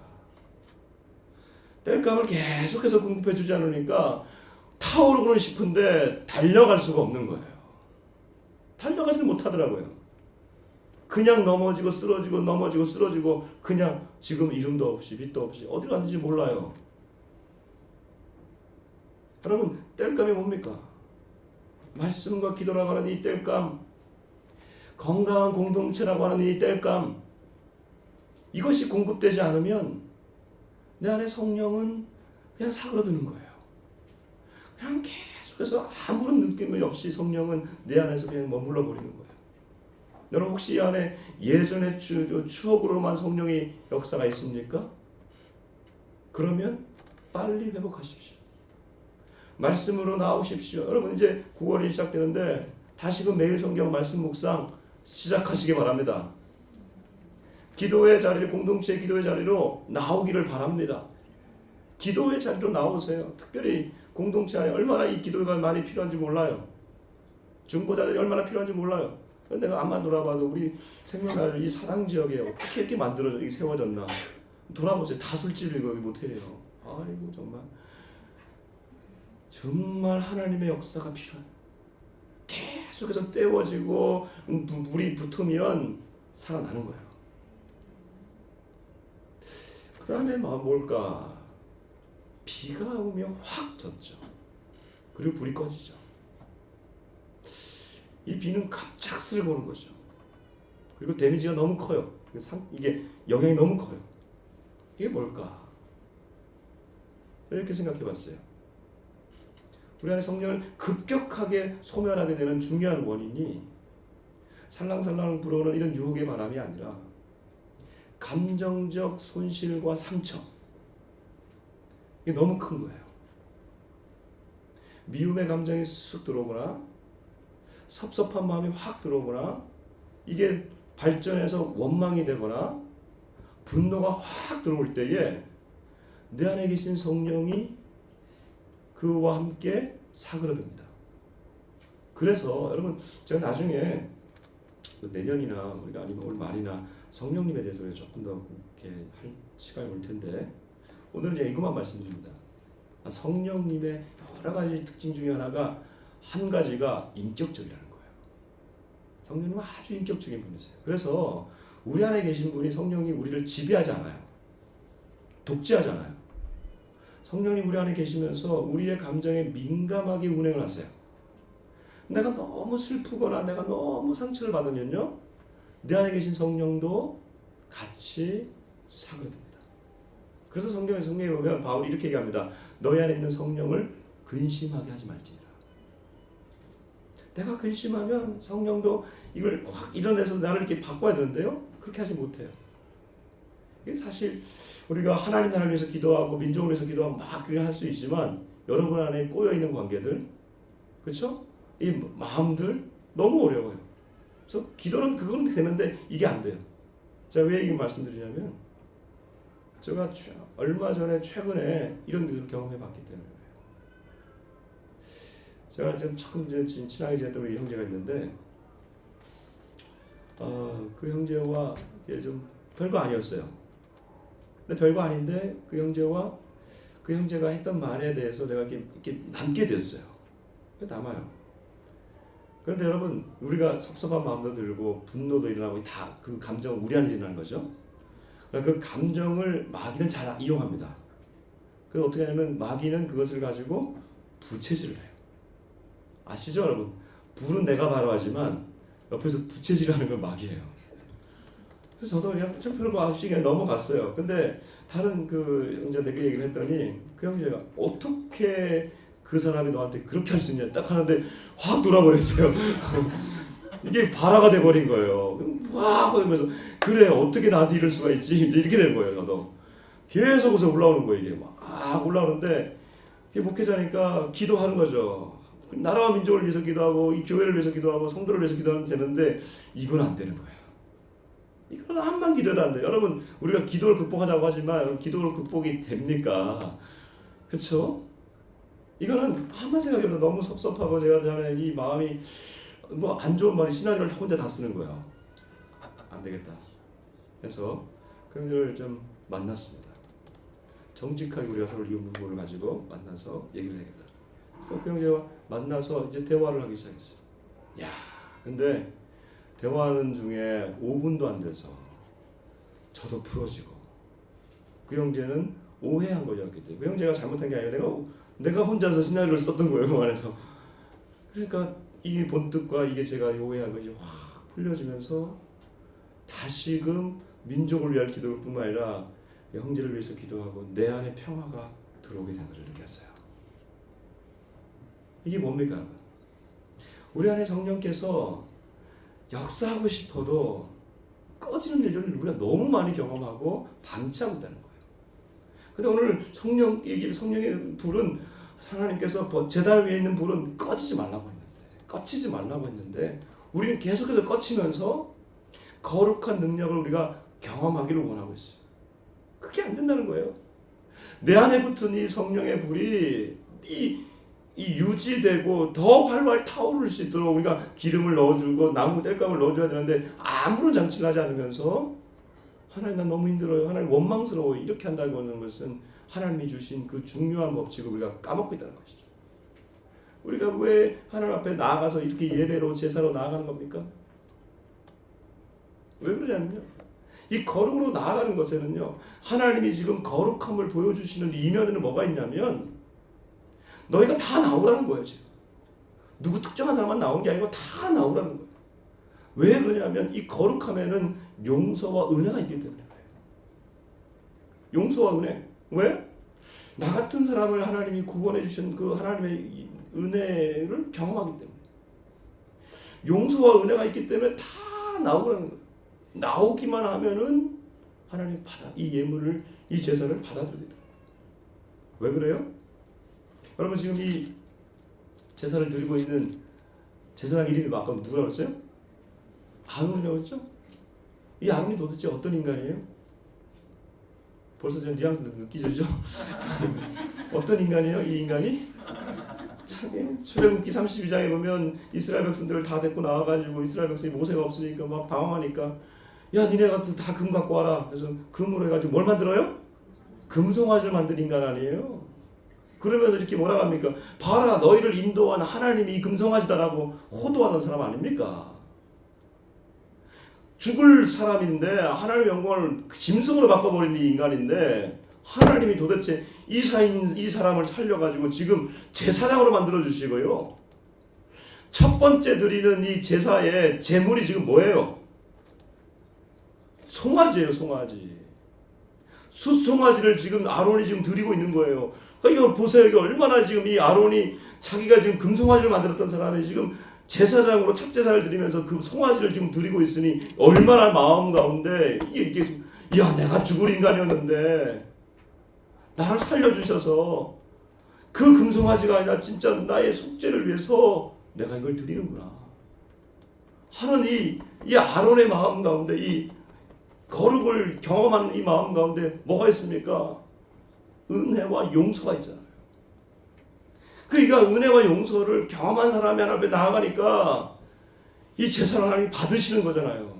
땔감을 계속해서 공급해주지 않으니까 타오르고는 싶은데 달려갈 수가 없는 거예요. 달려가지는 못하더라고요. 그냥 넘어지고 쓰러지고 넘어지고 쓰러지고 그냥 지금 이름도 없이 빛도 없이 어디 갔는지 몰라요. 여러분, 땔감이 뭡니까? 말씀과 기도라고 하는 이 땔감, 건강한 공동체라고 하는 이 땔감, 이것이 공급되지 않으면 내 안에 성령은 그냥 사그러드는 거예요. 그냥 계속해서 아무런 느낌이 없이 성령은 내 안에서 그냥 머물러 버리는 거예요. 여러분 혹시 이 안에 예전의 추억으로만 성령의 역사가 있습니까? 그러면 빨리 회복하십시오. 말씀으로 나오십시오. 여러분 이제 9월이 시작되는데 다시금 매일 성경 말씀 묵상 시작하시기 바랍니다. 기도의 자리를 공동체 기도의 자리로 나오기를 바랍니다. 기도의 자리로 나오세요. 특별히 공동체 안에 얼마나 이 기도가 많이 필요한지 몰라요. 중보자들이 얼마나 필요한지 몰라요. 내가 암만 돌아봐도 우리 생명나를 이 사당 지역에 어떻게 이렇게 만들어져 세워졌나 돌아보세요. 다 술집이고 모텔이에요. 아이고 정말 하나님의 역사가 필요해요. 계속해서 떼워지고 물이 붙으면 살아나는 거예요. 그 다음에 뭘까? 비가 오면 확 젖죠. 그리고 불이 꺼지죠. 이 비는 갑작스레 오는 거죠. 그리고 데미지가 너무 커요. 이게 영향이 너무 커요. 이게 뭘까? 이렇게 생각해 봤어요. 우리 안에 성령을 급격하게 소멸하게 되는 중요한 원인이 살랑살랑 불어오는 이런 유혹의 바람이 아니라 감정적 손실과 상처, 이게 너무 큰 거예요. 미움의 감정이 쑥 들어오거나 섭섭한 마음이 확 들어오거나 이게 발전해서 원망이 되거나 분노가 확 들어올 때에 내 안에 계신 성령이 그와 함께 사그러듭니다. 그래서 여러분 제가 나중에 내년이나 우리가 아니면 올 말이나 성령님에 대해서 조금 더 이렇게 할 시간이 올 텐데 오늘 이제 이것만 말씀드립니다. 성령님의 여러 가지 특징 중에 하나가 한 가지가 인격적이라는 거예요. 성령님은 아주 인격적인 분이세요. 그래서 우리 안에 계신 분이 성령이 우리를 지배하지 않아요. 독재하지 않아요. 성령님 우리 안에 계시면서 우리의 감정에 민감하게 운행을 하세요. 내가 너무 슬프거나 내가 너무 상처를 받으면요, 내 안에 계신 성령도 같이 사그러듭니다. 그래서 성경에 보면 바울이 이렇게 얘기합니다. 너희 안에 있는 성령을 근심하게 하지 말지니라. 내가 근심하면 성령도 이걸 확 일어내서 나를 이렇게 바꿔야 되는데요, 그렇게 하지 못해요. 이게 사실 우리가 하나님 나라를 위해서 기도하고 민족을 위해서 기도하고 막 그렇게 할 수 있지만 여러분 안에 꼬여있는 관계들, 그렇죠? 이 마음들 너무 어려워요. 그래서 기도는 그건 되는데 이게 안 돼요. 제가 왜 이 말씀드리냐면 제가 얼마 전에 최근에 이런 일을 경험해 봤기 때문에 제가 지금 처음 친하게 지냈던 우리 형제가 있는데 그 형제와 좀 별거 아니었어요. 근데 별거 아닌데 그 형제와 그 형제가 했던 말에 대해서 내가 이렇게 남게 됐어요. 남아요. 그런데 여러분 우리가 섭섭한 마음도 들고 분노도 일어나고 다 그 감정은 우리 안에 일어나는 거죠. 그 감정을 마귀는 잘 이용합니다. 그래서 어떻게 하냐면 마귀는 그것을 가지고 부채질을 해요. 아시죠 여러분? 불은 내가 바로 하지만 옆에서 부채질하는 건 마귀예요. 그래서 저도 그냥 좀 별거 없이 그냥 넘어갔어요. 근데 다른 그 형제한테 얘기를 했더니 그 형제가 어떻게 그 사람이 너한테 그렇게 할 수 있냐 딱 하는데 확 돌아버렸어요. 이게 발화가 돼버린 거예요. 확 그러면서 그래 어떻게 나한테 이럴 수가 있지 이제 이렇게 된 거예요. 저도 계속 그래서 올라오는 거예요. 이게 막 올라오는데 이게 목회자니까 기도하는 거죠. 나라와 민족을 위해서 기도하고 이 교회를 위해서 기도하고 성도를 위해서 기도하면 되는데 이건 안 되는 거예요. 이건 한만 기도도 안 돼요. 여러분 우리가 기도를 극복하자고 하지만 기도를 극복이 됩니까? 그렇죠? 이거는 한만 생각해도 너무 섭섭하고 제가 전에 이 마음이 뭐 안 좋은 말이 시나리오를 혼자 다 쓰는 거예요. 안 되겠다. 그래서 그들을 좀 만났습니다. 정직하게 우리가 서로 이 문구를 가지고 만나서 얘기를 해야겠다. 그래서 그 형제와 만나서 이제 대화를 하기 시작했어요. 야, 근데 대화하는 중에 5분도 안 돼서 저도 풀어지고 그 형제는 오해한 거였기 때문에 그 형제가 잘못한 게 아니라 내가 혼자서 시나리오를 썼던 거예요. 그 안에서. 그러니까 이 본뜻과 이게 제가 오해한 것이 확 풀려지면서 다시금 민족을 위한 기도를 뿐만 아니라 형제를 위해서 기도하고 내 안에 평화가 들어오게 된 것을 느꼈어요. 이게 뭡니까? 우리 안에 성령께서 역사하고 싶어도 꺼지는 일들을 우리가 너무 많이 경험하고 방치하고 있다는 거예요. 근데 오늘 성령의 불은 하나님께서 제단 위에 있는 불은 꺼지지 말라고 했는데 우리는 계속해서 꺼치면서 거룩한 능력을 우리가 경험하기를 원하고 있어요. 그게 안 된다는 거예요. 내 안에 붙은 이 성령의 불이 이 유지되고 더 활활 타오를 수 있도록 우리가 기름을 넣어주고 나무 땔감을 넣어줘야 되는데 아무런 장치를 하지 않으면서 하나님 나 너무 힘들어요. 하나님 원망스러워요. 이렇게 한다고 하는 것은 하나님이 주신 그 중요한 법칙을 우리가 까먹고 있다는 것이죠. 우리가 왜 하나님 앞에 나아가서 이렇게 예배로 제사로 나아가는 겁니까? 왜 그러냐면요. 이 거룩으로 나아가는 것에는요. 하나님이 지금 거룩함을 보여주시는 이면에는 뭐가 있냐면 너희가 다 나오라는 거예요. 지금. 누구 특정한 사람만 나온 게 아니고 다 나오라는 거예요. 왜 그러냐면 이 거룩함에는 용서와 은혜가 있기 때문에 그래요. 용서와 은혜. 왜? 나 같은 사람을 하나님이 구원해 주신 그 하나님의 은혜를 경험하기 때문에. 용서와 은혜가 있기 때문에 다 나오라는 거예요. 나오기만 하면은 하나님 이 예물을 이 제사를 받아들이다. 왜 그래요? 여러분 지금 이 제사를 드리고 있는 제사장 이름이 아까 누가 그랬어요? 아론이라고 했죠? 이 아론이 도대체 어떤 인간이에요? 벌써 좀 뉘앙스 느끼죠? 어떤 인간이에요? 이 인간이? 참 출애굽기 32장에 보면 이스라엘 백성들을 다 데리고 나와가지고 이스라엘 백성이 모세가 없으니까 막 방황하니까 야 니네 같은 다 금 갖고 와라. 그래서 금으로 해가지고 뭘 만들어요? 금송아지를 만든 인간 아니에요? 그러면서 이렇게 뭐라고 합니까? 봐라 너희를 인도한 하나님이 이 금송아지다라고 호도하던 사람 아닙니까? 죽을 사람인데 하나님의 영광을 짐승으로 바꿔버린 이 인간인데 하나님이 도대체 이 사람을 살려가지고 지금 제사장으로 만들어주시고요. 첫 번째 드리는 이 제사의 제물이 지금 뭐예요? 송아지예요. 송아지. 숫송아지를 지금 아론이 지금 드리고 있는 거예요. 그러니까 이거 보세요. 이거 얼마나 지금 이 아론이 자기가 지금 금송아지를 만들었던 사람이 지금 제사장으로 첫 제사를 드리면서 그 송아지를 지금 드리고 있으니 얼마나 마음 가운데 이게 야 내가 죽을 인간이었는데 나를 살려주셔서 그 금송아지가 아니라 진짜 나의 속죄를 위해서 내가 이걸 드리는구나 하는 이 아론의 마음 가운데 이 거룩을 경험하는 이 마음 가운데 뭐가 있습니까? 은혜와 용서가 있잖아요. 그러니까 은혜와 용서를 경험한 사람이 하나님 앞에 나아가니까 이 제사를 하나님이 받으시는 거잖아요.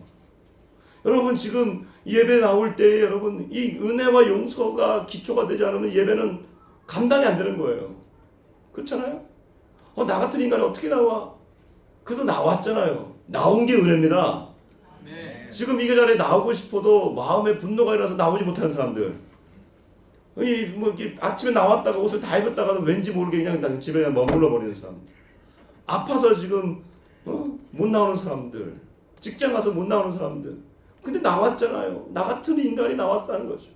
여러분 지금 예배 나올 때 여러분 이 은혜와 용서가 기초가 되지 않으면 예배는 감당이 안 되는 거예요. 그렇잖아요? 나 같은 인간이 어떻게 나와? 그래도 나왔잖아요. 나온 게 은혜입니다. 네. 지금 이 자리에 나오고 싶어도 마음에 분노가 일어나서 나오지 못하는 사람들. 아침에 나왔다가 옷을 다 입었다가도 왠지 모르게 그냥 집에 머물러 버리는 사람. 아파서 지금 못 나오는 사람들. 직장 가서 못 나오는 사람들. 근데 나왔잖아요. 나 같은 인간이 나왔다는 거죠.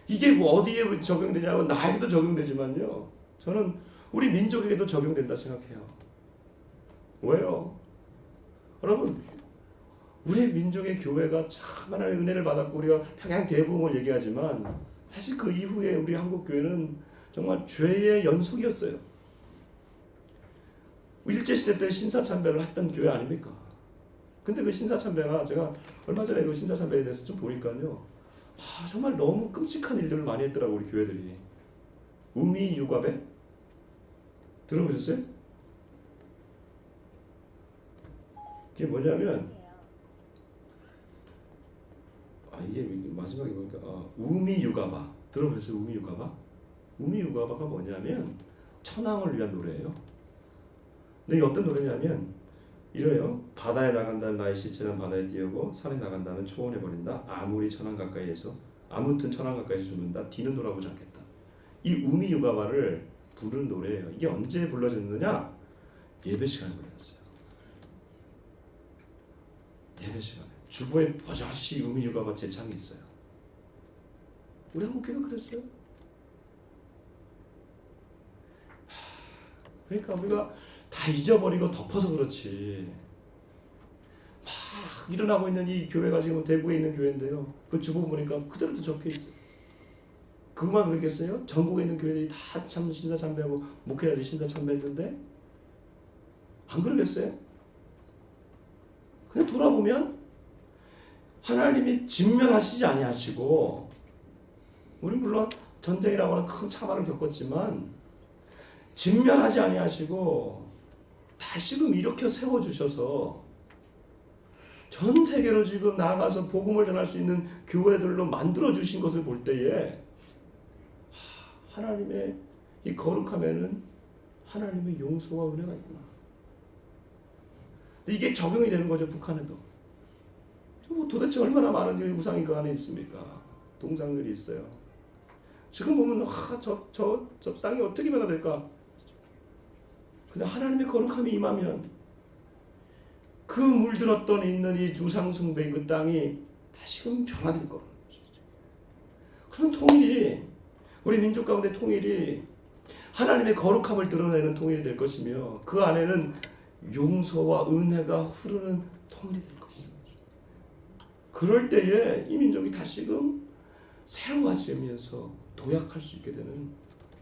이게 뭐 어디에 적용되냐면 나에게도 적용되지만요. 저는 우리 민족에게도 적용된다 생각해요. 왜요? 여러분 우리 민족의 교회가 참 하나님의 은혜를 받았고 우리가 평양 대부흥을 얘기하지만 사실 그 이후에 우리 한국 교회는 정말 죄의 연속이었어요. 일제시대 때 신사참배를 했던 교회 아닙니까? 근데 그 신사참배가 제가 얼마 전에 그 신사참배에 대해서 좀 보니까요, 정말 너무 끔찍한 일들을 많이 했더라고 우리 교회들이. 우미유가배 들어보셨어요? 그게 뭐냐면 이게 마지막에 보니까 우미유가바 들어보셨어요? 우미유가바? 우미유가바가 뭐냐면 천황을 위한 노래예요. 근데 이게 어떤 노래냐면 이래요. 바다에 나간다면 나의 시체는 바다에 띄우고 산에 나간다면 초원에 버린다. 아무리 천황 가까이에서 아무튼 천황 가까이에서 죽는다. 뒤는 돌아보지 않겠다. 이 우미유가바를 부르는 노래예요. 이게 언제 불러졌느냐? 예배 시간에 불렀어요. 예배 시간에 주보에 버젓이 우미유가바 제창이 있어요. 우리 한국교회가 그랬어요. 그러니까 우리가 다 잊어버리고 덮어서 그렇지. 막 일어나고 있는 이 교회가 지금 대구에 있는 교회인데요. 그 주보 보니까 그대로도 적혀 있어요. 그것만 그랬겠어요? 전국에 있는 교회들이 다 참 신사참배하고 목회자들이 신사참배했는데 안 그러겠어요? 그냥 돌아보면 하나님이 진멸하시지 아니하시고, 우리 물론 전쟁이라고 하는 큰 참화를 겪었지만 진멸하지 아니하시고 다시금 일으켜 세워주셔서 전 세계로 지금 나아가서 복음을 전할 수 있는 교회들로 만들어주신 것을 볼 때에 하나님의 이 거룩함에는 하나님의 용서와 은혜가 있구나. 이게 적용이 되는 거죠. 북한에도. 도대체 얼마나 많은 우상이 그 안에 있습니까? 동상들이 있어요. 지금 보면 저 땅이 어떻게 변화될까? 근데 하나님의 거룩함이 임하면 그 물들었던 있는 이 우상 숭배의 그 땅이 다시금 변화될 거라는 거죠. 그런 통일이, 우리 민족 가운데 통일이 하나님의 거룩함을 드러내는 통일이 될 것이며, 그 안에는 용서와 은혜가 흐르는 통일이 될 것이죠. 그럴 때에 이 민족이 다시금 새로워지면서 도약할 수 있게 되는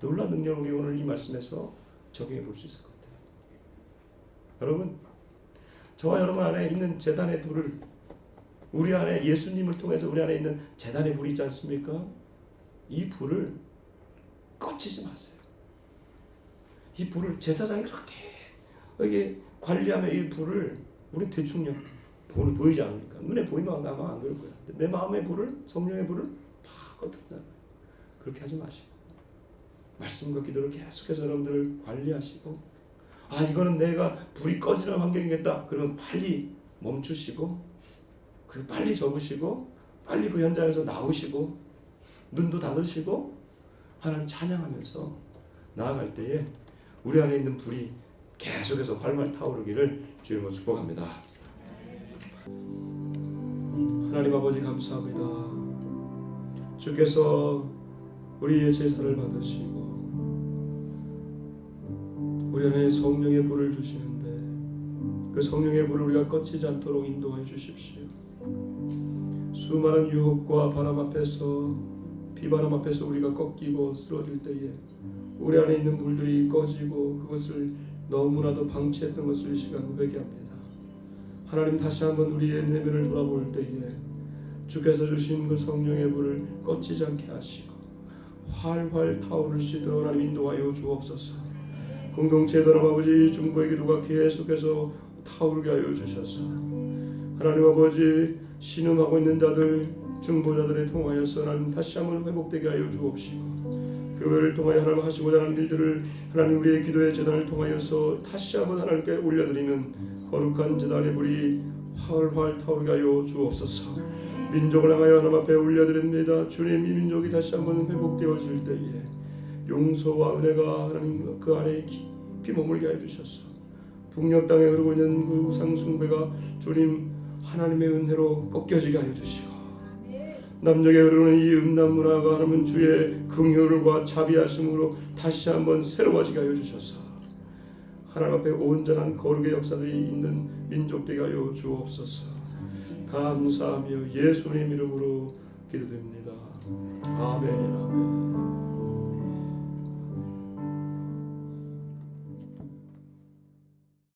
놀라운 능력을 우리 오늘 이 말씀에서 적용해 볼 수 있을 것 같아요. 여러분, 저와 여러분 안에 있는 제단의 불을, 우리 안에 예수님을 통해서 우리 안에 있는 제단의 불이 있지 않습니까? 이 불을 꺼치지 마세요. 이 불을 제사장이 그렇게 여기 관리하면 이 불을 우리 대충 보이지 않으니까 눈에 보이면 아마 안 그럴 거야. 내 마음의 불을, 성령의 불을 막 꺼뜨린다. 그렇게 하지 마시고 말씀과 기도를 계속해서 여러분들을 관리하시고, 이거는 내가 불이 꺼지는 환경이겠다. 그러면 빨리 멈추시고, 그리고 빨리 접으시고, 빨리 그 현장에서 나오시고, 눈도 닫으시고, 하나님 찬양하면서 나아갈 때에 우리 안에 있는 불이 계속해서 활활 타오르기를 주님으로 축복합니다. 하나님 아버지 감사합니다. 주께서 우리의 제사를 받으시고 우리 안에 성령의 불을 주시는데 그 성령의 불을 우리가 꺼치지 않도록 인도해 주십시오. 수많은 유혹과 바람 앞에서, 비바람 앞에서 우리가 꺾이고 쓰러질 때에 우리 안에 있는 불들이 꺼지고 그것을 너무나도 방치했던 것을 이 시간 회개합니다. 하나님, 다시 한번 우리의 내면을 돌아볼 때에 주께서 주신 그 성령의 불을 꺼치지 않게 하시고 활활 타오를 수 있도록 하나님 인도하여 주옵소서. 공동체 여러분 아버지, 중보의 기도가 계속해서 타오르게 하여 주셔서 하나님 아버지, 신음하고 있는 자들, 중보자들에 통하여서 하나님 다시 한번 회복되게 하여 주옵시고, 교회를 통하여 하나님 하시고자 하는 일들을 하나님 우리의 기도의 제단을 통하여서 다시 한번 하나님께 올려드리는 거룩한 제단의 불이 활활 타오르게 하여 주옵소서. 민족을 향하여 하나님 앞에 올려드립니다. 주님, 이 민족이 다시 한번 회복되어질 때에 용서와 은혜가 하나님 그 안에 깊이 머물게 해주셔서 북녘 땅에 흐르고 있는 그 우상 숭배가 주님 하나님의 은혜로 꺾여지게 하여 주시고, 남쪽에 흐르는 이 음란 문화가 하나님 주의 긍휼과 자비하심으로 다시 한번 새로워지게 하여 주셔서 하나님 앞에 온전한 거룩의 역사들이 있는 민족 되게 하여 주옵소서. 감사하며 예수님 이름으로 기도드립니다. 아멘. 아멘.